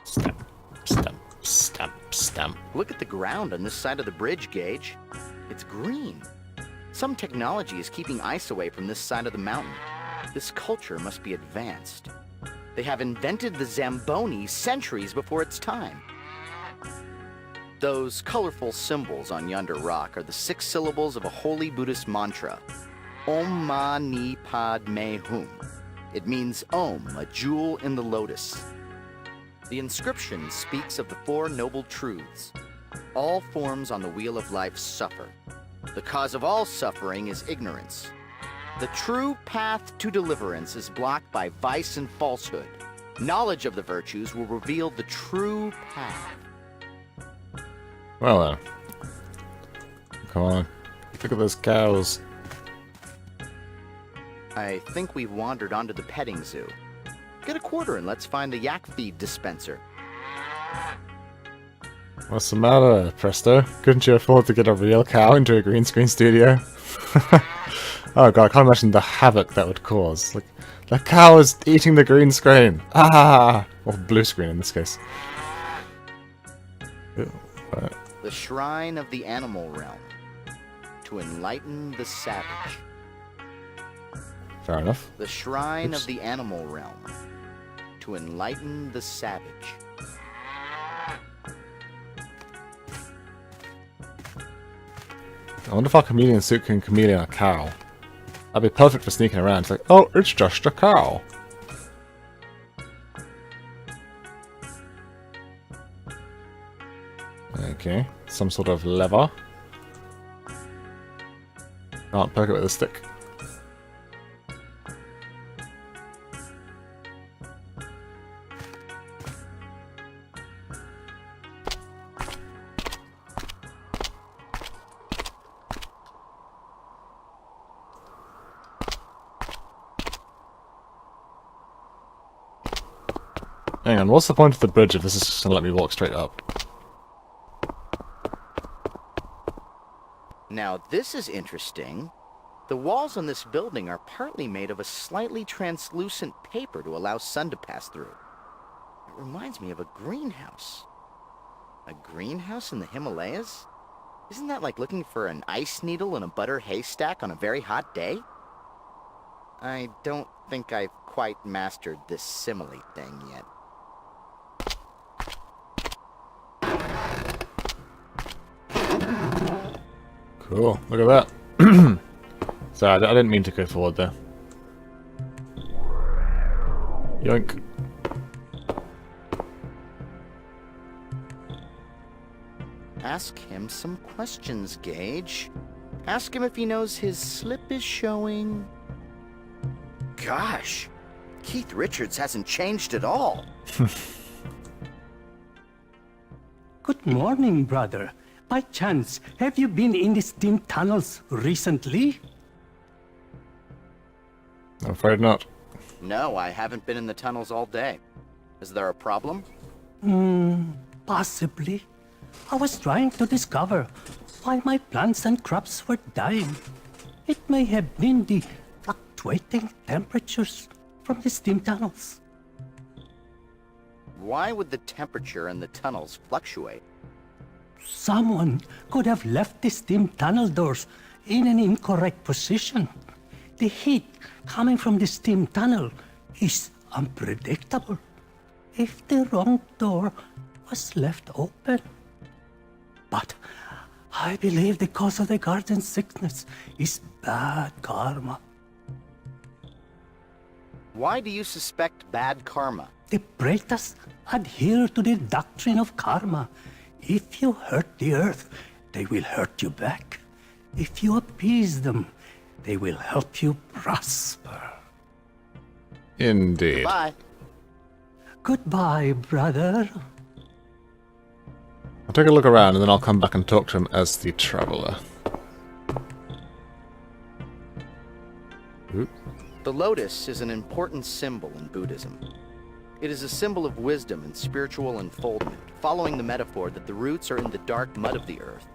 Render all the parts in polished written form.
Stamp, stamp, stamp, stamp. Look at the ground on this side of the bridge, Gage. It's green. Some technology is keeping ice away from this side of the mountain. This culture must be advanced. They have invented the Zamboni centuries before its time. Those colorful symbols on yonder rock are the 6 syllables of a holy Buddhist mantra, Om Mani Padme Hum. It means Om, a jewel in the lotus. The inscription speaks of the 4 noble truths. All forms on the wheel of life suffer. The cause of all suffering is ignorance. The true path to deliverance is blocked by vice and falsehood. Knowledge of the virtues will reveal the true path. Well then. Come on. Look at those cows. I think we've wandered onto the petting zoo. Get a quarter and let's find the yak feed dispenser. What's the matter, Presto? Couldn't you afford to get a real cow into a green screen studio? Oh god, I can't imagine the havoc that would cause. Like, the cow is eating the green screen! Ah! Or blue screen in this case. The shrine of the animal realm. To enlighten the savage. Fair enough. The shrine of the animal realm. To enlighten the savage. I wonder if our chameleon suit can chameleon a cow. That'd be perfect for sneaking around. It's like, oh, it's just a cow. Okay, some sort of lever. Can't poke it with a stick. Hang on, what's the point of the bridge if this is just gonna let me walk straight up? Now this is interesting. The walls on this building are partly made of a slightly translucent paper to allow sun to pass through. It reminds me of a greenhouse. A greenhouse in the Himalayas? Isn't that like looking for an ice needle in a butter haystack on a very hot day? I don't think I've quite mastered this simile thing yet. Cool, look at that. Sorry, I didn't mean to go forward there. Yoink. Ask him some questions, Gage. Ask him if he knows his slip is showing. Gosh, Keith Richards hasn't changed at all. Good morning, brother. By chance, have you been in the steam tunnels recently? I'm afraid not. No, I haven't been in the tunnels all day. Is there a problem? Possibly. I was trying to discover why my plants and crops were dying. It may have been the fluctuating temperatures from the steam tunnels. Why would the temperature in the tunnels fluctuate? Someone could have left the steam tunnel doors in an incorrect position. The heat coming from the steam tunnel is unpredictable. If the wrong door was left open. But I believe the cause of the garden sickness is bad karma. Why do you suspect bad karma? The Pretas adhere to the doctrine of karma. If you hurt the earth, they will hurt you back. If you appease them, they will help you prosper. Indeed. Bye. Goodbye, brother. I'll take a look around and then I'll come back and talk to him as the traveller. Oop. The lotus is an important symbol in Buddhism. It is a symbol of wisdom and spiritual unfoldment, following the metaphor that the roots are in the dark mud of the earth,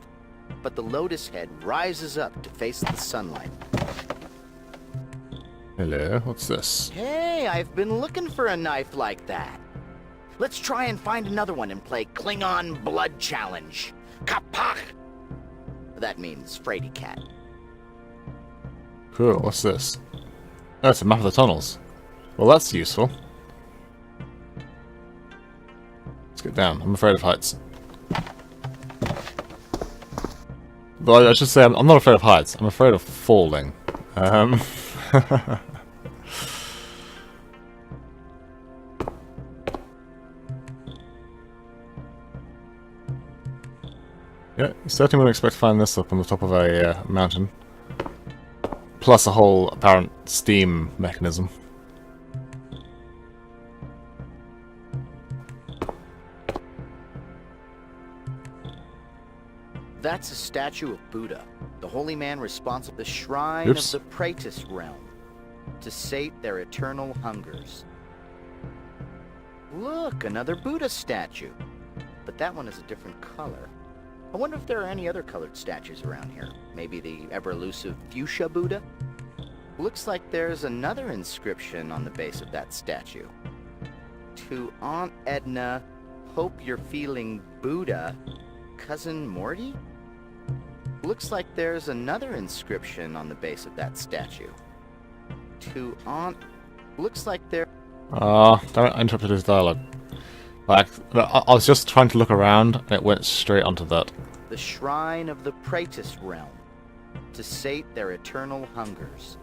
but the lotus head rises up to face the sunlight. Hello, what's this? Hey, I've been looking for a knife like that. Let's try and find another one and play Klingon Blood Challenge. Kapach! That means Frady Cat. Cool, what's this? Oh, it's a map of the tunnels. Well, that's useful. Let's get down. I'm afraid of heights. Well, I should say I'm not afraid of heights. I'm afraid of falling. Yeah, you certainly wouldn't expect to find this up on the top of a mountain. Plus a whole apparent steam mechanism. That's a statue of Buddha, the holy man responsible for the shrine Oops. of the Praetus realm, to sate their eternal hungers. Look, another Buddha statue. But that one is a different color. I wonder if there are any other colored statues around here. Maybe the ever-elusive fuchsia Buddha? Looks like there's another inscription on the base of that statue. To Aunt Edna, hope you're feeling Buddha, Cousin Morty? Looks like there's another inscription on the base of that statue. To Aunt... Looks like there... Damn it, I interrupted his dialogue. Like, I was just trying to look around, and it went straight onto that. The shrine of the Praetus realm, to sate their eternal hungers.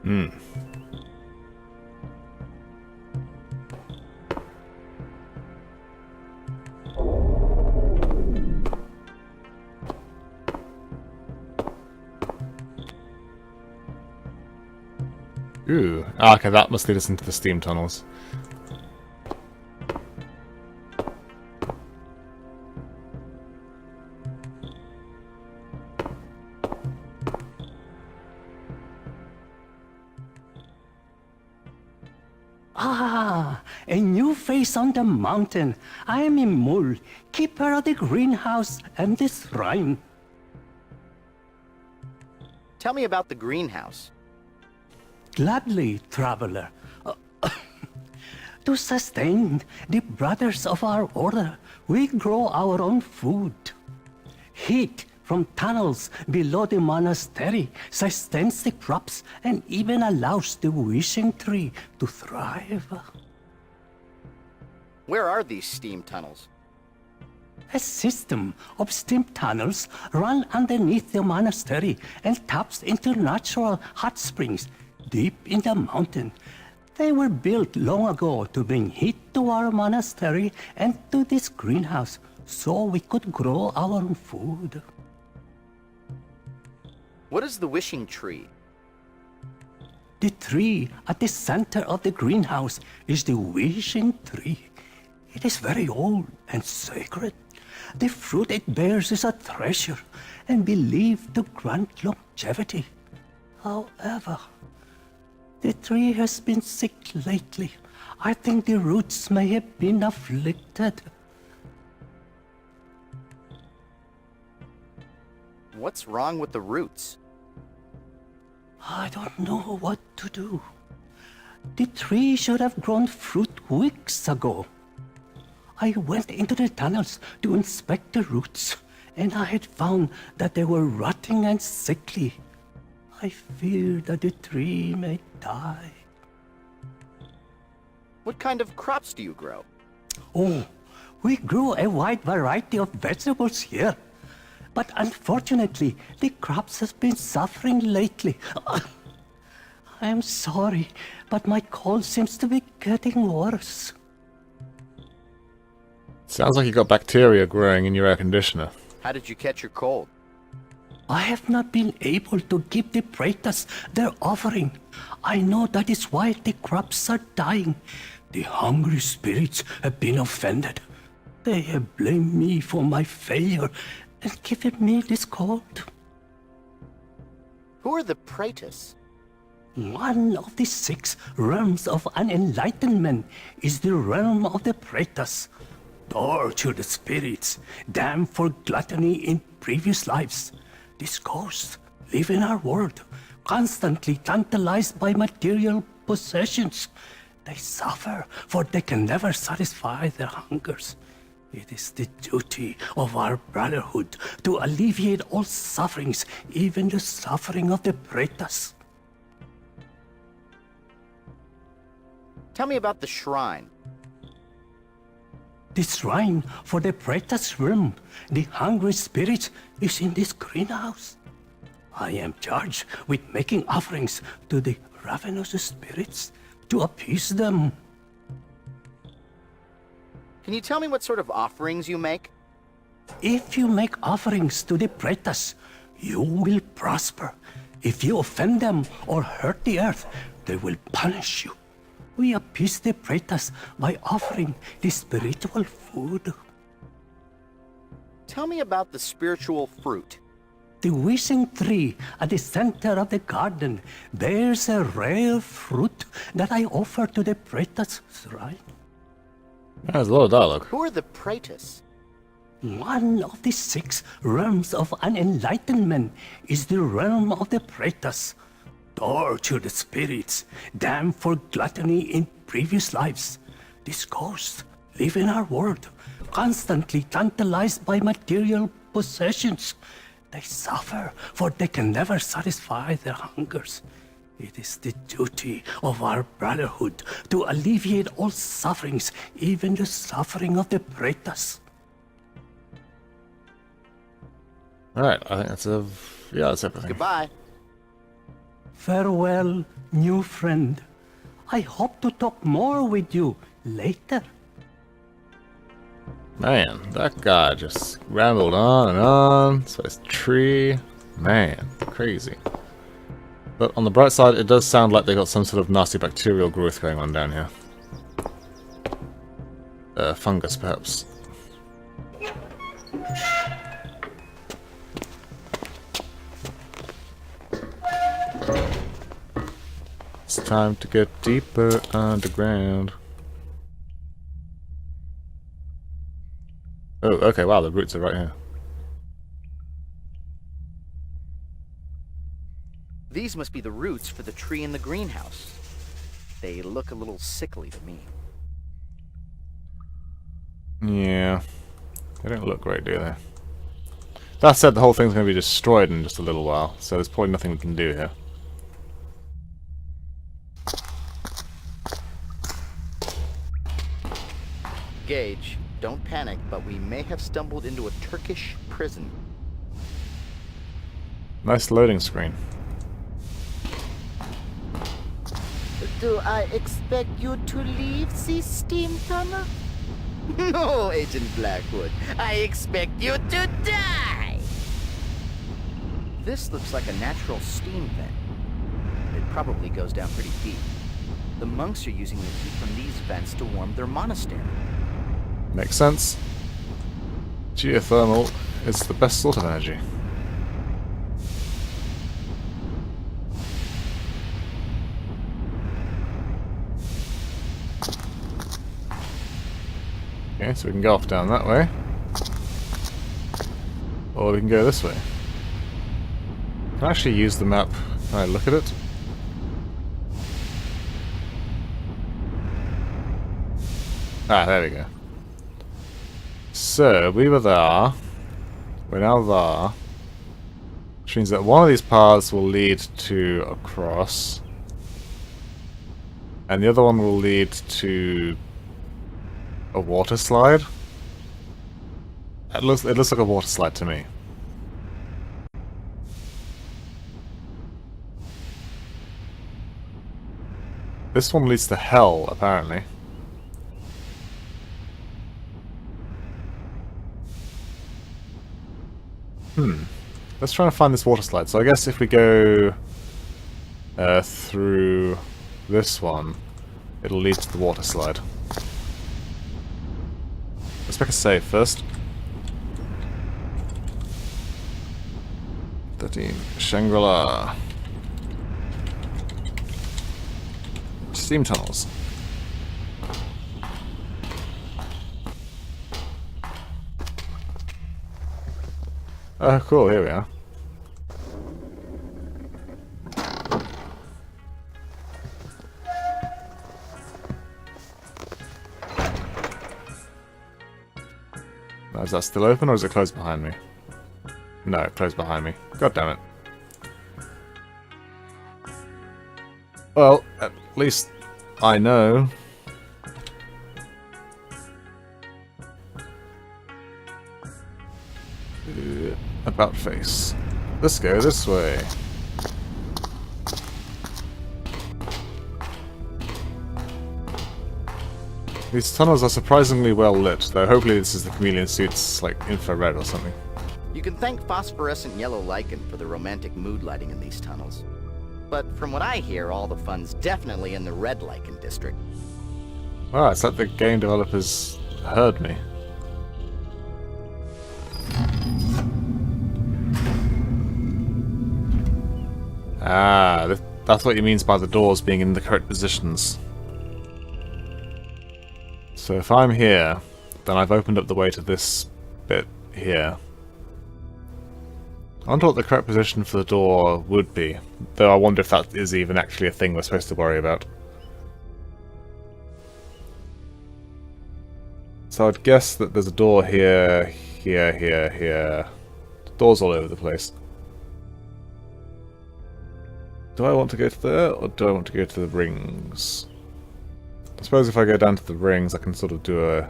Hmm. Ooh. Ah, okay, that must lead us into the steam tunnels. Ah, a new face on the mountain. I am Imul, keeper of the greenhouse and the shrine. Tell me about the greenhouse. Gladly, traveler. To sustain the brothers of our order, we grow our own food. Heat from tunnels below the monastery sustains the crops and even allows the wishing tree to thrive. Where are these steam tunnels? A system of steam tunnels run underneath the monastery and taps into natural hot springs deep in the mountain. They were built long ago to bring heat to our monastery and to this greenhouse, so we could grow our own food. What is the wishing tree? The tree at the center of the greenhouse is the wishing tree. It is very old and sacred. The fruit it bears is a treasure and believed to grant longevity. However, the tree has been sick lately. I think the roots may have been afflicted. What's wrong with the roots? I don't know what to do. The tree should have grown fruit weeks ago. I went into the tunnels to inspect the roots, and I had found that they were rotting and sickly. I fear that the tree may die. What kind of crops do you grow? Oh, we grew a wide variety of vegetables here. But unfortunately, the crops have been suffering lately. I am sorry, but my cold seems to be getting worse. Sounds like you got bacteria growing in your air conditioner. How did you catch your cold? I have not been able to give the Praetus their offering. I know that is why the crops are dying. The hungry spirits have been offended. They have blamed me for my failure and given me this cold. Who are the Praetus? One of the 6 realms of an Enlightenment is the realm of the Praetus. Tortured spirits, damned for gluttony in previous lives. These ghosts live in our world, constantly tantalized by material possessions. They suffer, for they can never satisfy their hungers. It is the duty of our brotherhood to alleviate all sufferings, even the suffering of the Pretas. Tell me about the shrine. The shrine for the Pretas realm, the hungry spirit, is in this greenhouse. I am charged with making offerings to the ravenous spirits to appease them. Can you tell me what sort of offerings you make? If you make offerings to the Pretas, you will prosper. If you offend them or hurt the earth, they will punish you. We appease the Pretas by offering the spiritual food. Tell me about the spiritual fruit. The wishing tree at the center of the garden bears a rare fruit that I offer to the Pretas shrine. There's a lot of dialogue. Who are the Praetus? One of the 6 realms of an Enlightenment is the realm of the Pretas. Tortured spirits, damned for gluttony in previous lives. These ghosts live in our world, constantly tantalized by material possessions. They suffer, for they can never satisfy their hungers. It is the duty of our brotherhood to alleviate all sufferings, even the suffering of the Pretas. Alright, I think that's that's everything. Goodbye. Farewell, new friend. I hope to talk more with you later. Man, that guy just rambled on and on. So this tree, man, crazy. But on the bright side, it does sound like they got some sort of nasty bacterial growth going on down here. Fungus, perhaps. It's time to get deeper underground. Oh, okay, wow, the roots are right here. These must be the roots for the tree in the greenhouse. They look a little sickly to me. Yeah. They don't look great, do they? That said, the whole thing's going to be destroyed in just a little while, so there's probably nothing we can do here. Gage, don't panic, but we may have stumbled into a Turkish prison. Nice loading screen. Do I expect you to leave the steam tunnel? No, Agent Blackwood. I expect you to die! This looks like a natural steam vent. It probably goes down pretty deep. The monks are using the heat from these vents to warm their monastery. Makes sense. Geothermal is the best sort of energy. Okay, so we can go off down that way. Or we can go this way. Can I actually use the map? Can I look at it? Ah, there we go. So, we were there. We're now there. Which means that one of these paths will lead to a cross. And the other one will lead to a water slide. It looks like a water slide to me. This one leads to hell, apparently. Let's try and find this water slide. So I guess if we go through this one, it'll lead to the water slide. Let's make a save first. 13. Shangri-La. Steam tunnels. Oh, cool, here we are. Is that still open or is it closed behind me? No, it closed behind me. God damn it. Well, at least I know. About face. Let's go this way. These tunnels are surprisingly well lit, though hopefully this is the chameleon suit's like infrared or something. You can thank phosphorescent yellow lichen for the romantic mood lighting in these tunnels. But from what I hear, all the fun's definitely in the red lichen district. Wow, it's like the game developers heard me. Ah, that's what he means by the doors being in the correct positions. So if I'm here, then I've opened up the way to this bit here. I wonder what the correct position for the door would be, though I wonder if that is even actually a thing we're supposed to worry about. So I'd guess that there's a door here, here. Doors all over the place. Do I want to go to there, or do I want to go to the rings? I suppose if I go down to the rings, I can sort of do a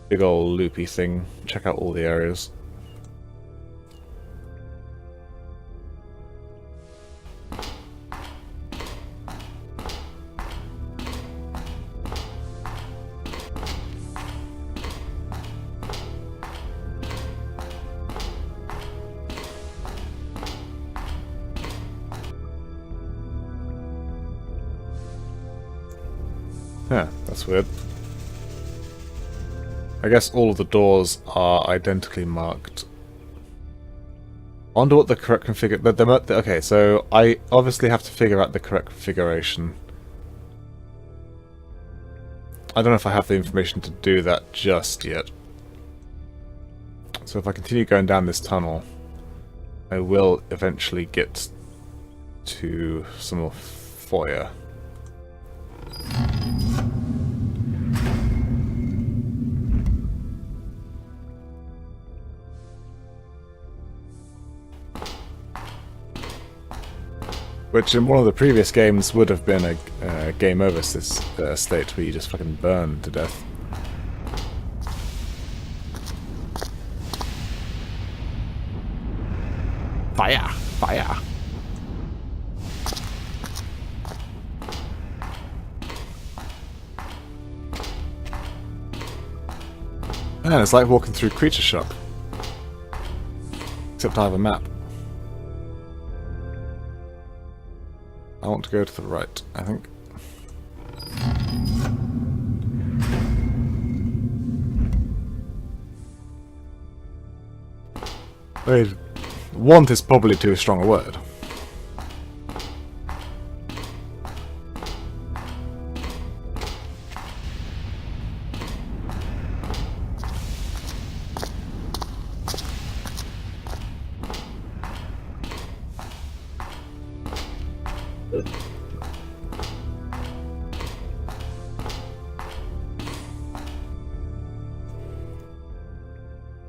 big old loopy thing, check out all the areas. Yeah, that's weird. I guess all of the doors are identically marked. I wonder what the correct configuration... Okay, so I obviously have to figure out the correct configuration. I don't know if I have the information to do that just yet. So if I continue going down this tunnel, I will eventually get to some more foyer. Which in one of the previous games would have been a game over state where you just fucking burn to death. Fire! Fire! Man, it's like walking through Creature Shop. Except I have a map. I want to go to the right, I think. Wait, want is probably too strong a word.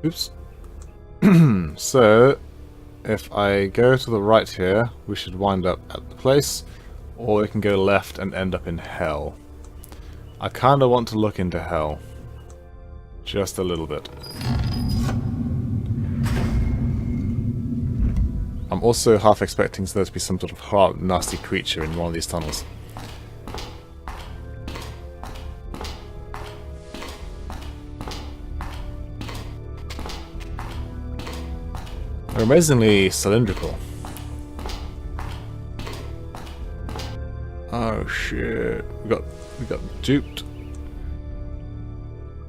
Oops. So, if I go to the right here, we should wind up at the place, or we can go left and end up in hell. I kinda want to look into hell. Just a little bit. I'm also half expecting there to be some sort of nasty creature in one of these tunnels. They're amazingly cylindrical. Oh shit. We got duped.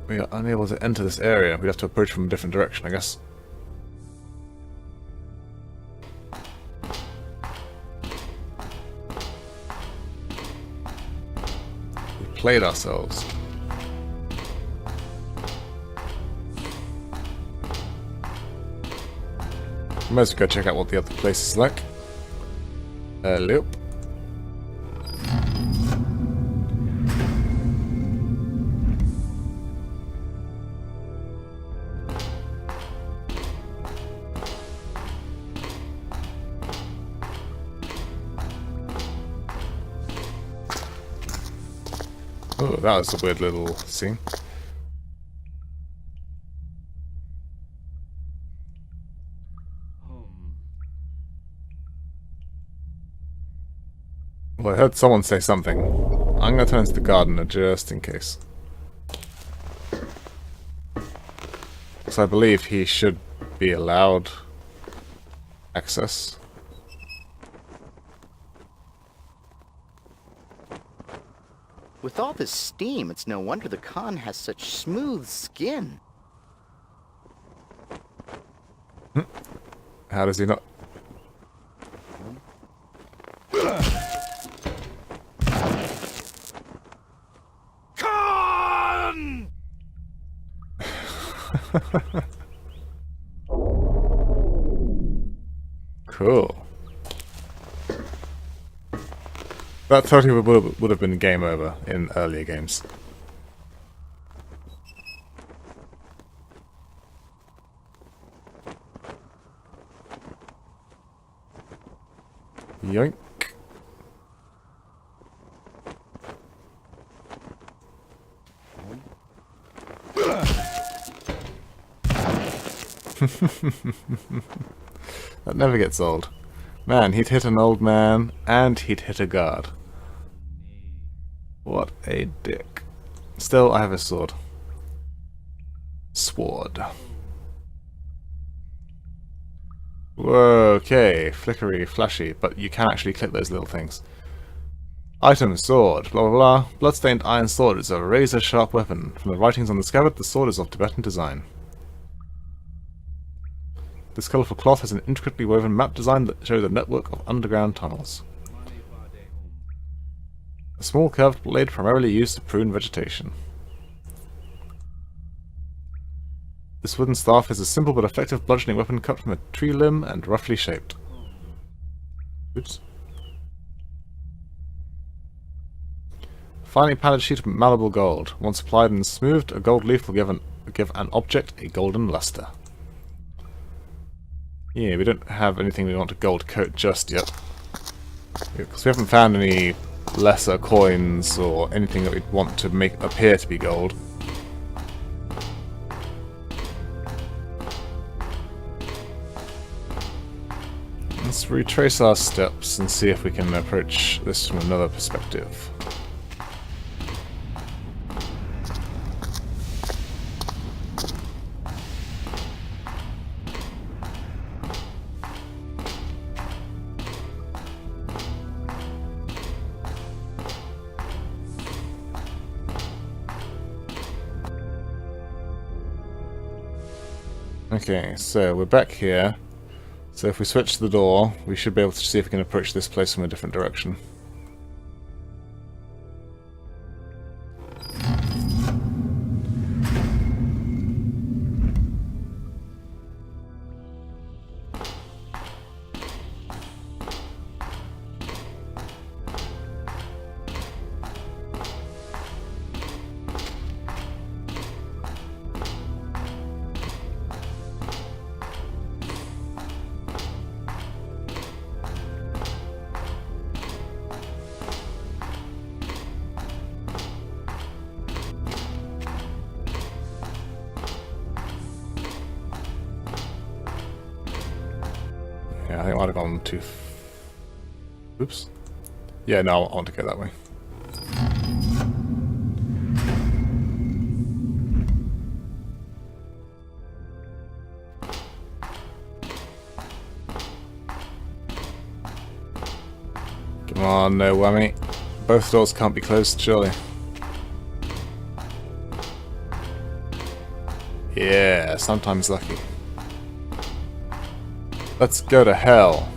We are unable to enter this area. We have to approach from a different direction, I guess. We played ourselves. Might as well go check out what the other place is like. Hello. Oh, that was a weird little scene. Well, I heard someone say something. I'm going to turn to the gardener just in case. So I believe he should be allowed access. With all this steam, it's no wonder the Khan has such smooth skin. How does he not... Khan! Cool. That totally would have been game over in earlier games. Yoink. That never gets old. Man, he'd hit an old man, and he'd hit a guard. What a dick. Still, I have a sword. Sword. Whoa, okay. Flickery, flashy, but you can actually click those little things. Item, sword, blah blah blah. Bloodstained iron sword is a razor-sharp weapon. From the writings on the scabbard, the sword is of Tibetan design. This colourful cloth has an intricately woven map design that shows a network of underground tunnels. A small curved blade primarily used to prune vegetation. This wooden staff is a simple but effective bludgeoning weapon cut from a tree limb and roughly shaped. Oops. Finely padded sheet of malleable gold. Once applied and smoothed, a gold leaf will give an object a golden luster. Yeah, we don't have anything we want to gold coat just yet. Because we haven't found any lesser coins or anything that we'd want to make appear to be gold. Let's retrace our steps and see if we can approach this from another perspective. Okay, so we're back here. So if we switch the door, we should be able to see if we can approach this place from a different direction. Yeah, I think I might have gone too... Oops. Yeah, no, I want to go that way. Come on, no whammy. Both doors can't be closed, surely. Yeah, sometimes lucky. Let's go to hell.